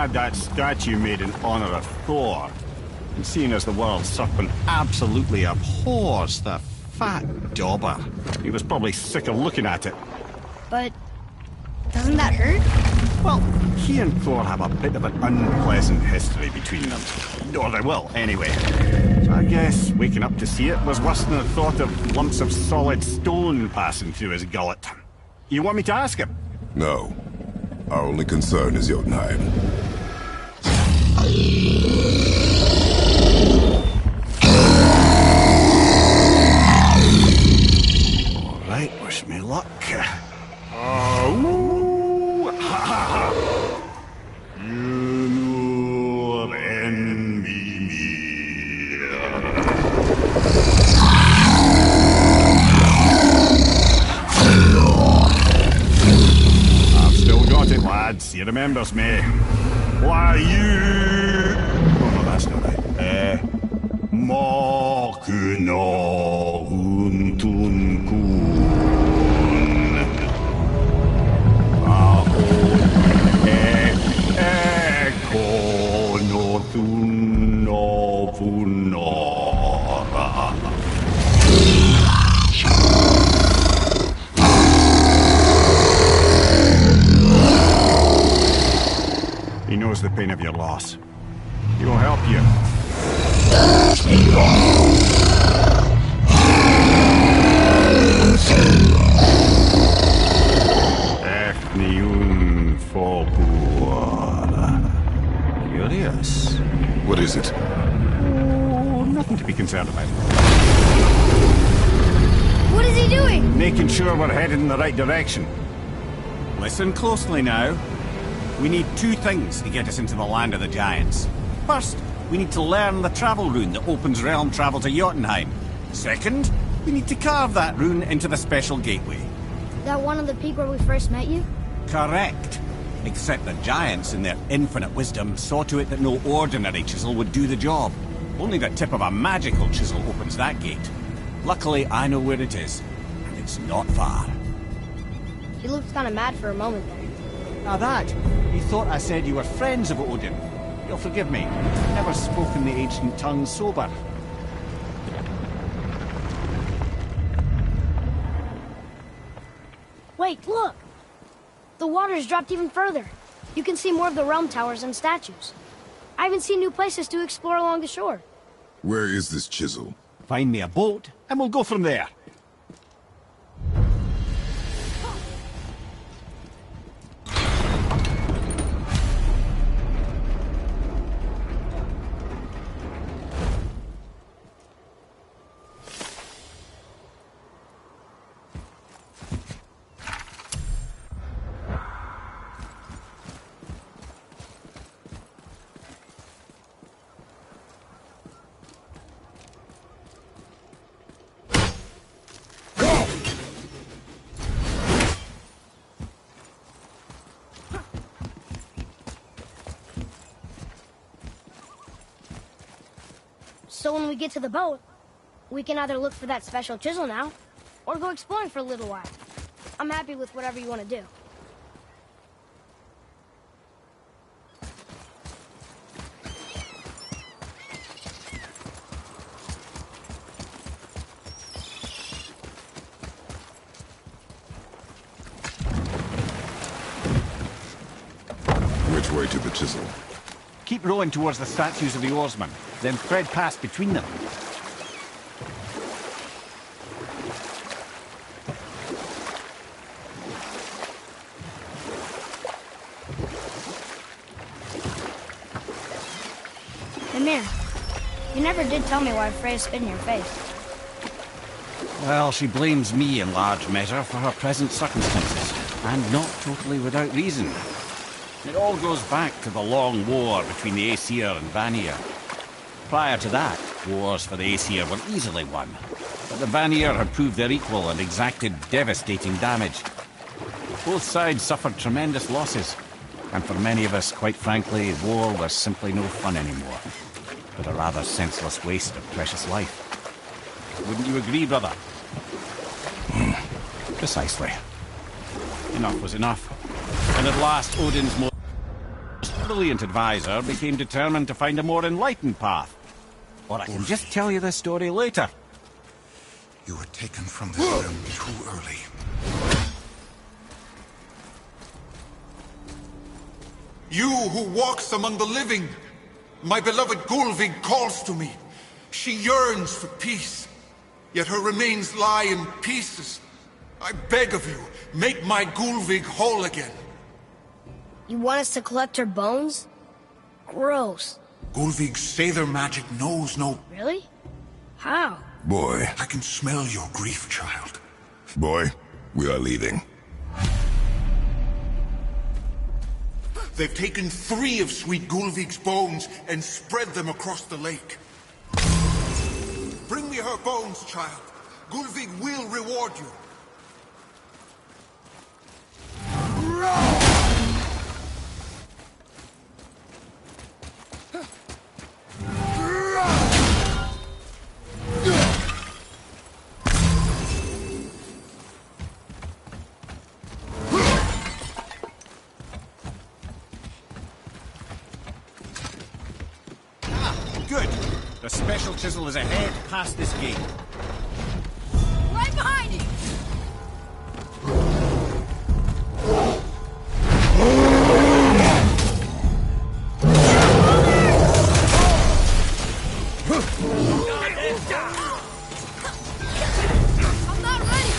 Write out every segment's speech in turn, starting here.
had that statue made in honor of Thor. And seeing as the world's serpent absolutely abhors the fat dauber, he was probably sick of looking at it. But doesn't that hurt? Well, he and Thor have a bit of an unpleasant history between them. Or they will, anyway. So I guess waking up to see it was worse than the thought of lumps of solid stone passing through his gullet. You want me to ask him? No. Our only concern is Jotunheim. Alright, wish me luck. Oh, ha ha ha! You envy me. I've still got it, lads. He remembers me. Why, you... Oh, no, that's not right. Mokuno Untunkun. Eko no Thuno Funora. He knows the pain of your loss. He will help you. Efniun Fobuara. Curious. What is it? Oh, nothing to be concerned about. What is he doing? Making sure we're headed in the right direction. Listen closely now. We need two things to get us into the land of the giants. First, we need to learn the travel rune that opens realm travel to Jotunheim. Second, we need to carve that rune into the special gateway. That one on the peak where we first met you? Correct. Except the giants, in their infinite wisdom, saw to it that no ordinary chisel would do the job. Only the tip of a magical chisel opens that gate. Luckily, I know where it is, and it's not far. He looked kind of mad for a moment there. Now that, he thought I said you were friends of Odin. You'll forgive me. I've never spoken the ancient tongue sober. Wait, look! The water's dropped even further. You can see more of the realm towers and statues. I even see new places to explore along the shore. Where is this chisel? Find me a boat, and we'll go from there. So when we get to the boat, we can either look for that special chisel now, or go exploring for a little while. I'm happy with whatever you want to do. Which way to the chisel? Keep rowing towards the statues of the oarsmen, then thread past between them. Mimir, you never did tell me why Freya spit in your face. Well, she blames me in large measure for her present circumstances, and not totally without reason. It all goes back to the long war between the Aesir and Vanir. Prior to that, wars for the Aesir were easily won, but the Vanir had proved their equal and exacted devastating damage. Both sides suffered tremendous losses, and for many of us, quite frankly, war was simply no fun anymore, but a rather senseless waste of precious life. Wouldn't you agree, brother? Precisely. Enough was enough. And at last, Odin's most valiant advisor became determined to find a more enlightened path. Or I can just tell you this story later. You were taken from this realm too early. You who walks among the living, my beloved Gulvig calls to me. She yearns for peace, yet her remains lie in pieces. I beg of you, make my Gulvig whole again. You want us to collect her bones? Gross. Gulvig's Seidr magic knows no... Really? How? Boy, I can smell your grief, child. boy, we are leaving. They've taken 3 of sweet Gulvig's bones and spread them across the lake. Bring me her bones, child. Gulvig will reward you. Good. The special chisel is ahead past this gate. Right behind you! I'm not ready!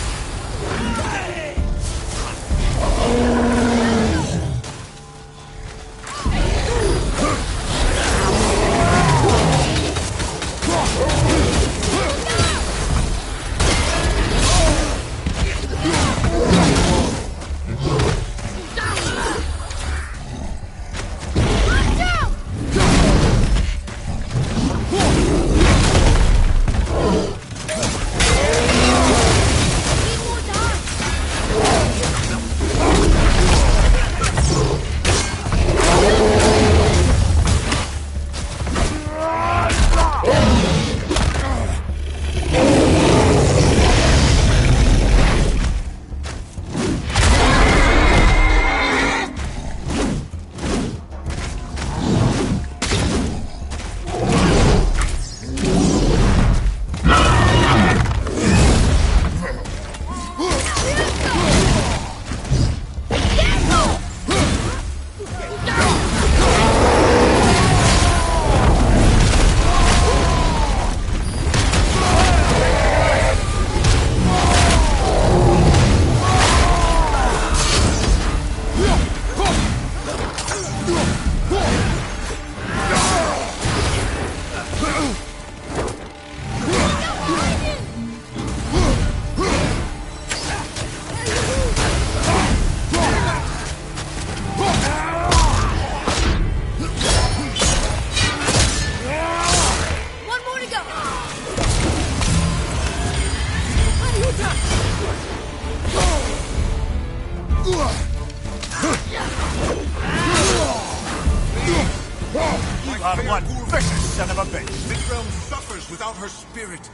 are one vicious son of a bitch. This realm suffers without her spirit.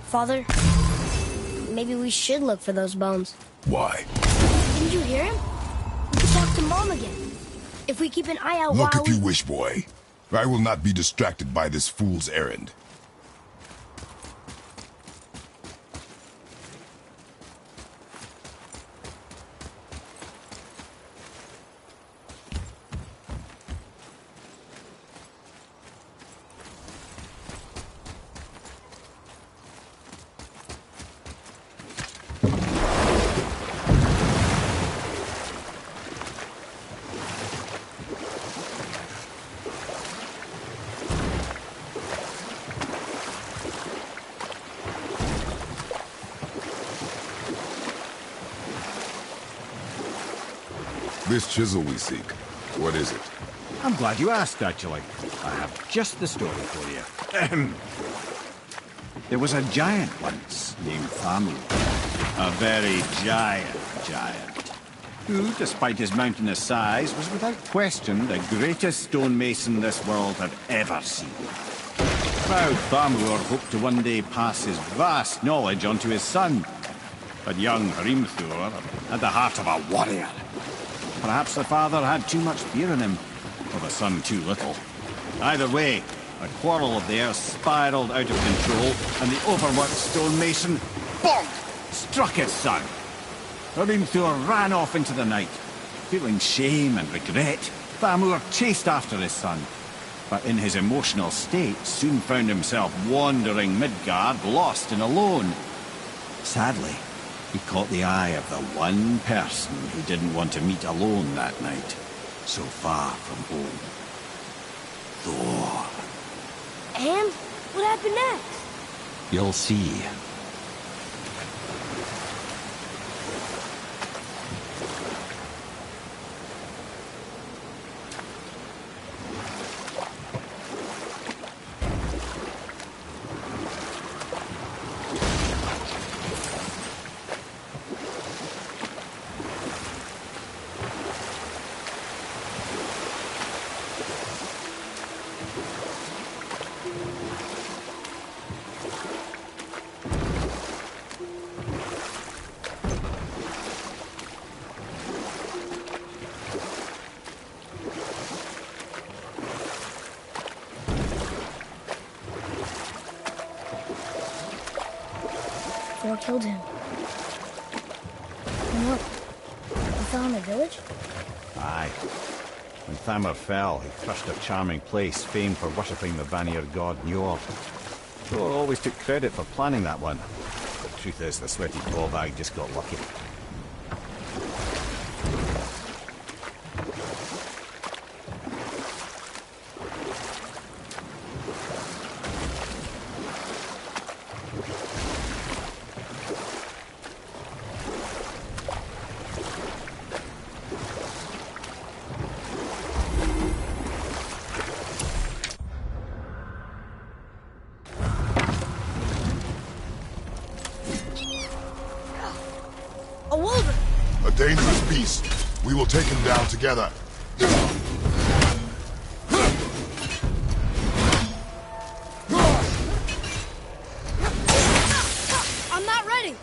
Father, maybe we should look for those bones. Why? Didn't you hear him? We could talk to Mom again. If we keep an eye out Look while if you wish, boy. I will not be distracted by this fool's errand. This chisel we seek, what is it? I'm glad you asked, actually. I have just the story for you. There was a giant once named Thamur. A very giant, who, despite his mountainous size, was without question the greatest stonemason this world had ever seen. Proud Thamur hoped to one day pass his vast knowledge on to his son. But young Hrimthur had the heart of a warrior. Perhaps the father had too much fear in him, or the son too little. Either way, a quarrel of theirs spiraled out of control, and the overworked stonemason, bonk, struck his son. Hrimthur ran off into the night. Feeling shame and regret, Thamur chased after his son, but in his emotional state soon found himself wandering Midgard, lost and alone. Sadly, he caught the eye of the one person he didn't want to meet alone that night, so far from home. Thor. And what happened next? You'll see. Thor killed him. And look, he fell in the village? Aye. When Thamur fell, he crushed a charming place famed for worshipping the Vanir god Njord. Thor always took credit for planning that one. The truth is, the sweaty Torvald just got lucky. A wolverine! A dangerous beast. We will take him down together. I'm not ready!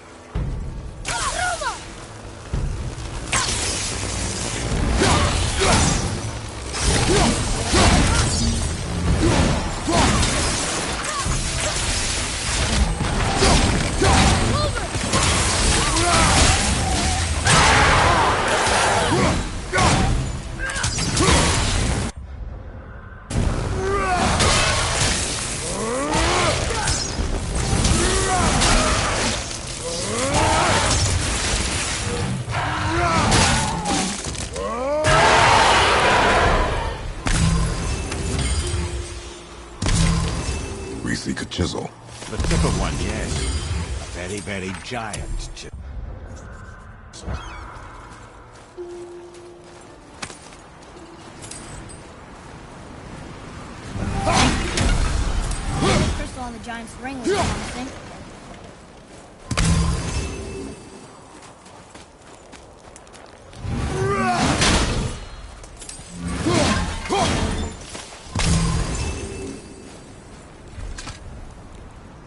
We seek a chisel. The tip of one, yes. A very, very giant chisel. Crystal on the giant's ring was promising.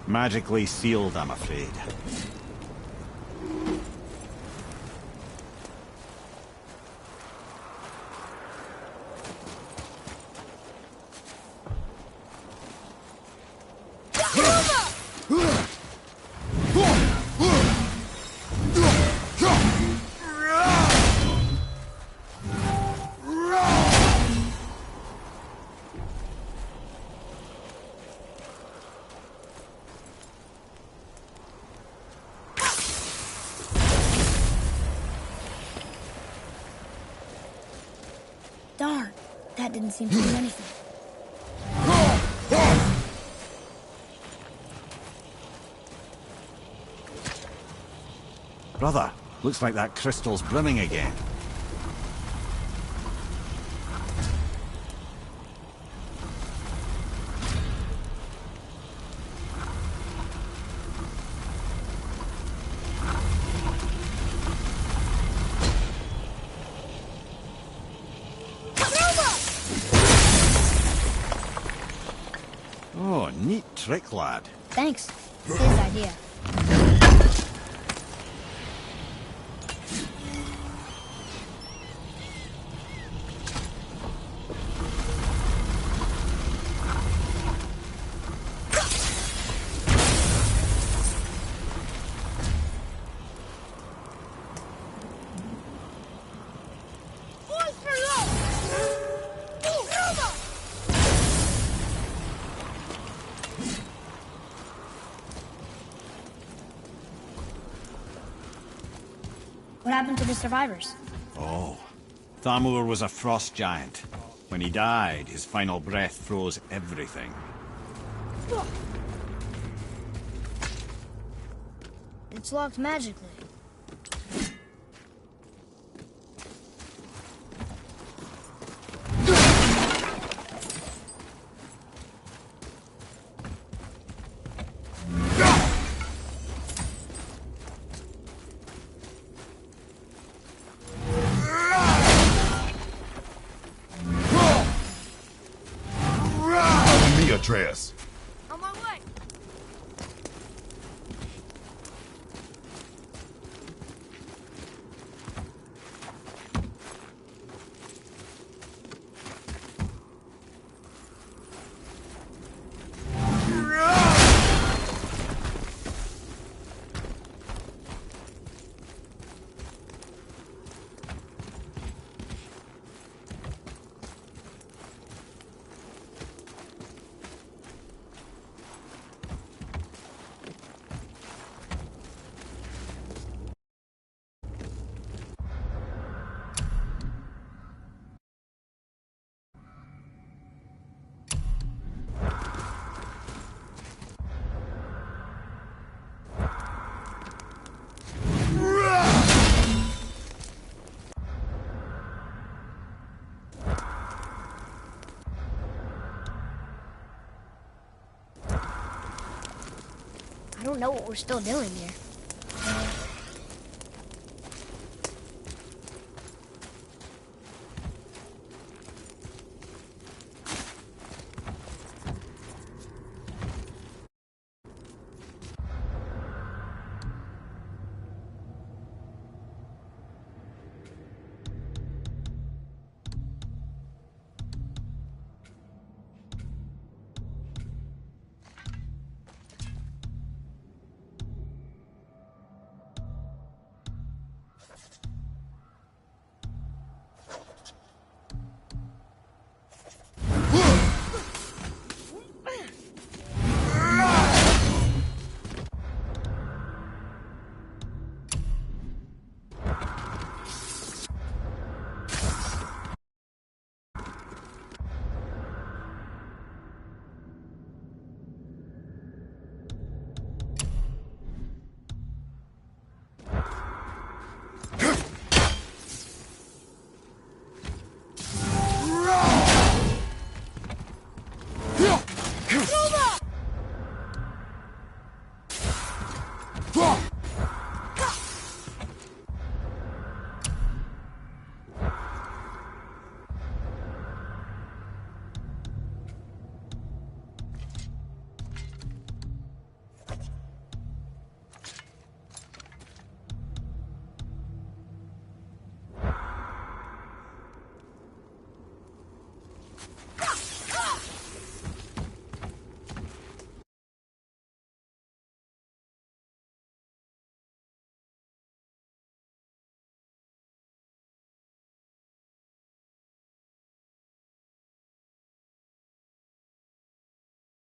Magically sealed, I'm afraid. Darn, that didn't seem to do anything. Brother, looks like that crystal's brimming again. Oh, neat trick, lad. Thanks. It's his idea. What happened to the survivors? Oh, Thamur was a frost giant. When he died, his final breath froze everything. It's locked magically. Me, Atreus. On my way! I don't know what we're still doing here.